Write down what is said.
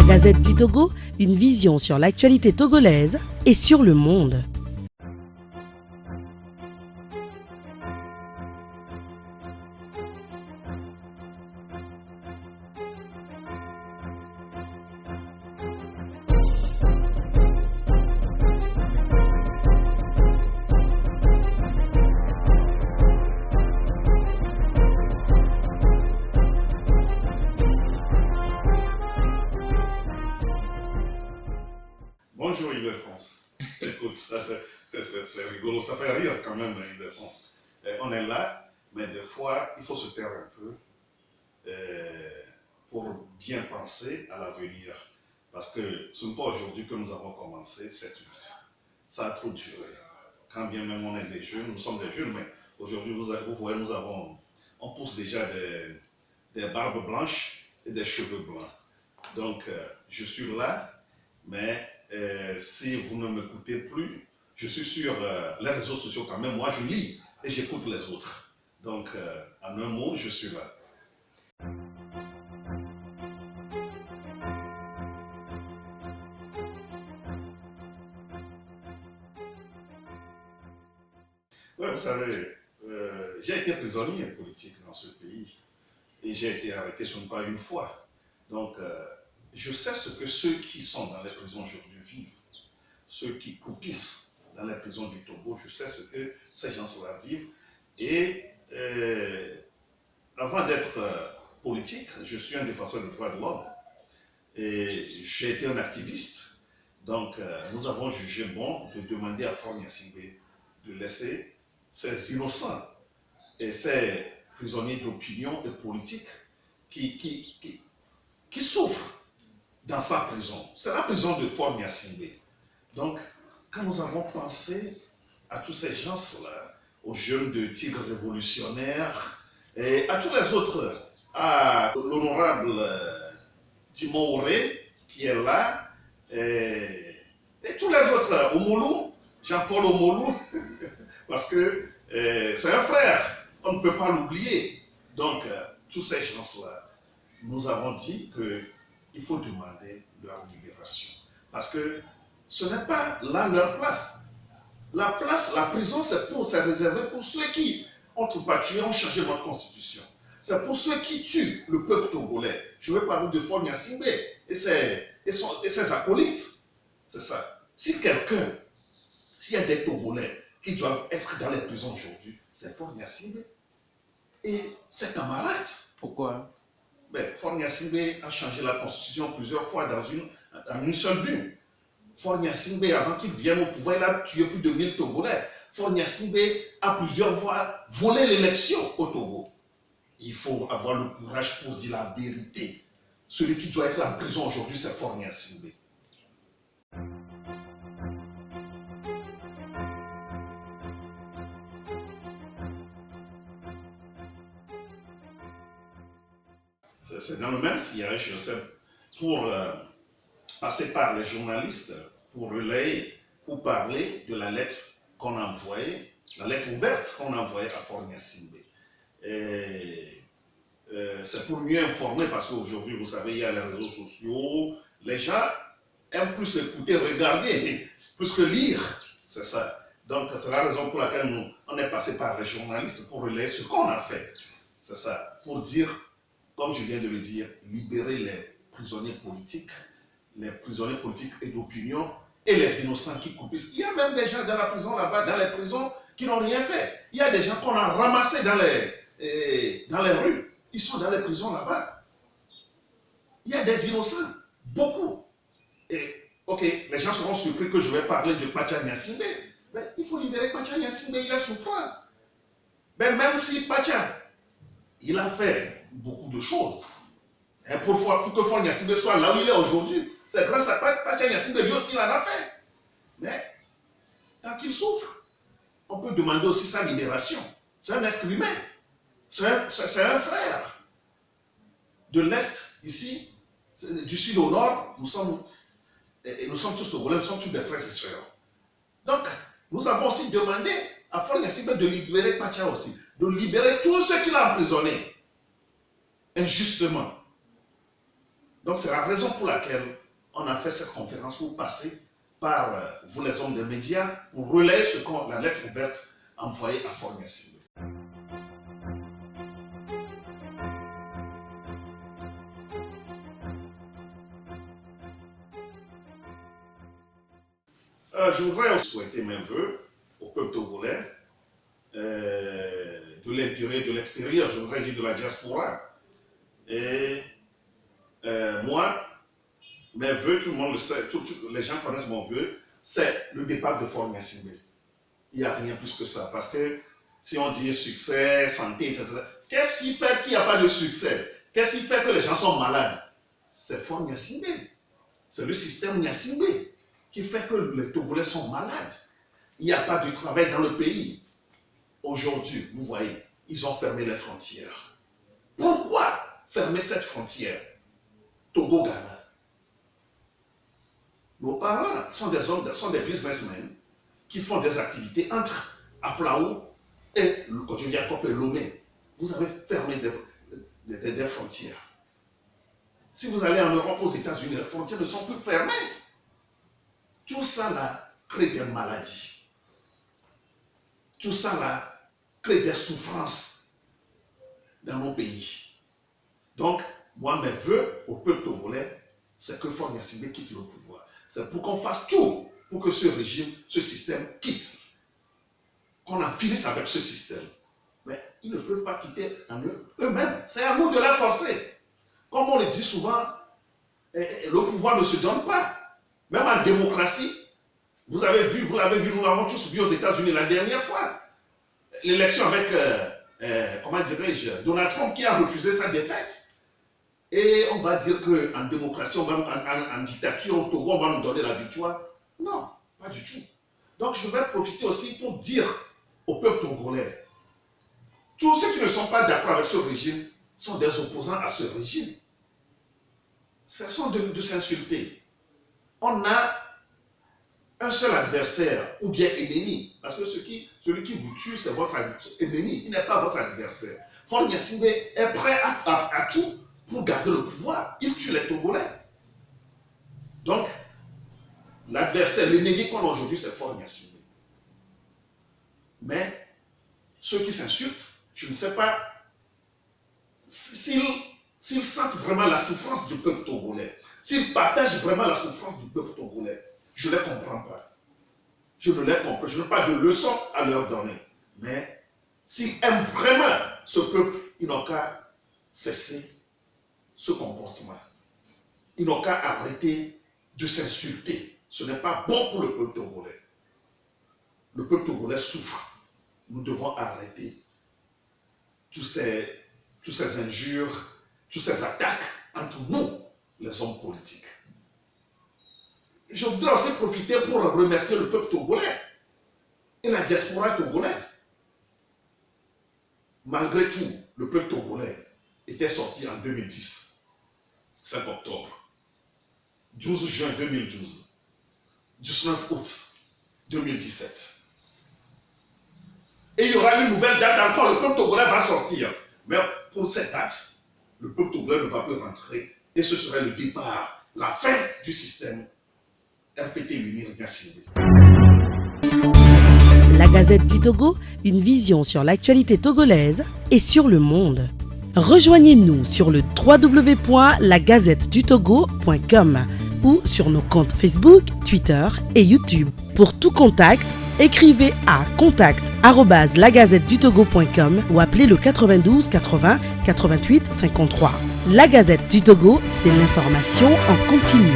Gazette du Togo, une vision sur l'actualité togolaise et sur le monde. Bonjour Île-de-France. Écoute, c'est rigolo, ça fait rire quand même Île-de-France. On est là, mais des fois, il faut se taire un peu pour bien penser à l'avenir. Parce que ce n'est pas aujourd'hui que nous avons commencé cette lutte. Ça a trop duré. Quand bien même on est des jeunes, nous sommes des jeunes, mais aujourd'hui, vous voyez, on pousse déjà des barbes blanches et des cheveux blancs. Donc, je suis là, mais si vous ne m'écoutez plus, je suis sur les réseaux sociaux quand même. Moi, je lis et j'écoute les autres. Donc, en un mot, je suis là. Oui, vous savez, j'ai été prisonnier politique dans ce pays et j'ai été arrêté ce n'est pas une fois. Donc, je sais ce que ceux qui sont dans les prisons aujourd'hui vivent, ceux qui croupissent dans les prisons du Togo, je sais ce que ces gens-là vivent. Et avant d'être politique, je suis un défenseur des droits de l'homme et j'ai été un activiste. Donc, nous avons jugé bon de demander à Faure Gnassingbé de laisser ces innocents et ces prisonniers d'opinion et politique qui souffrent dans sa prison. C'est la prison de Faure Gnassingbé. Donc, quand nous avons pensé à tous ces gens-là, aux jeunes de Tigre révolutionnaire, et à tous les autres, à l'honorable Timon Auré, qui est là, et tous les autres, Omolou, Jean-Paul Omolou, parce que c'est un frère, on ne peut pas l'oublier. Donc, tous ces gens-là, nous avons dit qu'il faut demander leur libération. Parce que ce n'est pas là leur place. La prison, c'est réservé pour ceux qui ont battu, ont changé notre constitution. C'est pour ceux qui tuent le peuple togolais. Je vais parler de Faure Gnassingbé et ses acolytes. C'est ça. S'il y a des Togolais qui doivent être dans les prisons aujourd'hui, c'est Faure Gnassingbé et ses camarades. Pourquoi? Faure Gnassingbé a changé la constitution plusieurs fois dans une seule lune. Faure Gnassingbé, avant qu'il vienne au pouvoir, il a tué plus de 1000 Togolais. Faure Gnassingbé a plusieurs fois volé l'élection au Togo. Il faut avoir le courage pour dire la vérité. Celui qui doit être en prison aujourd'hui, c'est Faure Gnassingbé. C'est dans le même sillage, pour passer par les journalistes, pour relayer, pour parler de la lettre qu'on a envoyée, la lettre ouverte qu'on a envoyée à Faure Gnassingbé. C'est pour mieux informer, parce qu'aujourd'hui, vous savez, il y a les réseaux sociaux, les gens aiment plus écouter, regarder, plus que lire, c'est ça. Donc, c'est la raison pour laquelle on est passé par les journalistes pour relayer ce qu'on a fait. C'est ça, pour dire, comme je viens de le dire, libérer les prisonniers politiques et d'opinion, et les innocents qui croupissent. Il y a même des gens dans la prison là-bas, dans les prisons, qui n'ont rien fait. Il y a des gens qu'on a ramassés dans les rues. Ils sont dans les prisons là-bas. Il y a des innocents, beaucoup. Et, ok, les gens seront surpris que je vais parler de Pacha Gnassingbé. Mais il faut libérer Pacha Gnassingbé, il est souffrant. Mais même si Pacha, il a fait beaucoup de choses. Et pour que Faure Gnassingbé soit là où il est aujourd'hui, c'est grâce à Pacha Gnassingbé, lui aussi il en a fait. Mais, tant qu'il souffre, on peut demander aussi sa libération. C'est un être humain. C'est un frère. De l'Est, ici, du Sud au Nord, nous sommes tous Togolais, nous sommes tous des frères et sœurs. Donc, nous avons aussi demandé à Faure Gnassingbé de libérer Pacha aussi, de libérer tous ceux qu'il a emprisonnés, injustement. Donc c'est la raison pour laquelle on a fait cette conférence pour passer par vous les hommes des médias pour relayer la lettre ouverte envoyée à Faure Gnassingbé. Je voudrais aussi souhaiter mes vœux au peuple togolais, de l'intérieur et de l'extérieur, je voudrais dire de la diaspora. Et moi, mes vœux, tout le monde le sait, les gens connaissent mon vœu, c'est le départ de Faure Gnassingbé. Il n'y a rien plus que ça. Parce que si on dit succès, santé, etc., qu'est-ce qui fait qu'il n'y a pas de succès? Qu'est-ce qui fait que les gens sont malades? C'est Faure Gnassingbé. C'est le système Gnassingbé qui fait que les Togolais sont malades. Il n'y a pas de travail dans le pays. Aujourd'hui, vous voyez, ils ont fermé les frontières. Pourquoi fermer cette frontière? Togo-Ghana. Nos parents sont des hommes, sont des businessmen qui font des activités entre Aplao et Kojoliakop et Lomé. Vous avez fermé des frontières. Si vous allez en Europe, aux États-Unis, les frontières ne sont plus fermées. Tout ça là crée des maladies. Tout ça là crée des souffrances dans nos pays. Donc, moi, mes vœux au peuple togolais, c'est que Faure Gnassingbé quitte le pouvoir. C'est pour qu'on fasse tout pour que ce régime, ce système quitte. Qu'on en finisse avec ce système. Mais ils ne peuvent pas quitter en eux-mêmes. C'est à nous de les forcer. Comme on le dit souvent, le pouvoir ne se donne pas. Même en démocratie, vous l'avez vu, nous l'avons tous vu aux États-Unis la dernière fois. L'élection avec, comment dirais-je, Donald Trump qui a refusé sa défaite. Et on va dire qu'en démocratie, en dictature, au Togo, on va nous donner la victoire. Non, pas du tout. Donc je vais profiter aussi pour dire au peuple togolais, tous ceux qui ne sont pas d'accord avec ce régime sont des opposants à ce régime. Cessons de s'insulter. On a un seul adversaire ou bien ennemi. Parce que celui qui vous tue, c'est votre ennemi. Il n'est pas votre adversaire. Faure Gnassingbé est prêt à tout pour garder le pouvoir. Il tue les Togolais. Donc, l'adversaire, l'ennemi qu'on a aujourd'hui, c'est Faure Gnassingbé. Mais ceux qui s'insultent, je ne sais pas s'ils sentent vraiment la souffrance du peuple togolais, s'ils partagent vraiment la souffrance du peuple togolais. Je ne les comprends pas. Je ne les comprends pas. Je n'ai pas de leçon à leur donner. Mais s'ils aiment vraiment ce peuple, ils n'ont qu'à cesser ce comportement. Ils n'ont qu'à arrêter de s'insulter. Ce n'est pas bon pour le peuple togolais. Le peuple togolais souffre. Nous devons arrêter tous ces injures, toutes ces attaques entre nous, les hommes politiques. Je voudrais aussi profiter pour remercier le peuple togolais et la diaspora togolaise. Malgré tout, le peuple togolais était sorti en 2010, 5 octobre, 12 juin 2012, 19 août 2017. Et il y aura une nouvelle date encore, le peuple togolais va sortir. Mais pour cette date, le peuple togolais ne va plus rentrer et ce serait le départ, la fin du système RPT Unir Gnassingbé. La Gazette du Togo, une vision sur l'actualité togolaise et sur le monde. Rejoignez-nous sur le www.lagazettedutogo.com ou sur nos comptes Facebook, Twitter et YouTube. Pour tout contact, écrivez à contact@lagazettedutogo.com ou appelez le 92 80 88 53. La Gazette du Togo, c'est l'information en continu.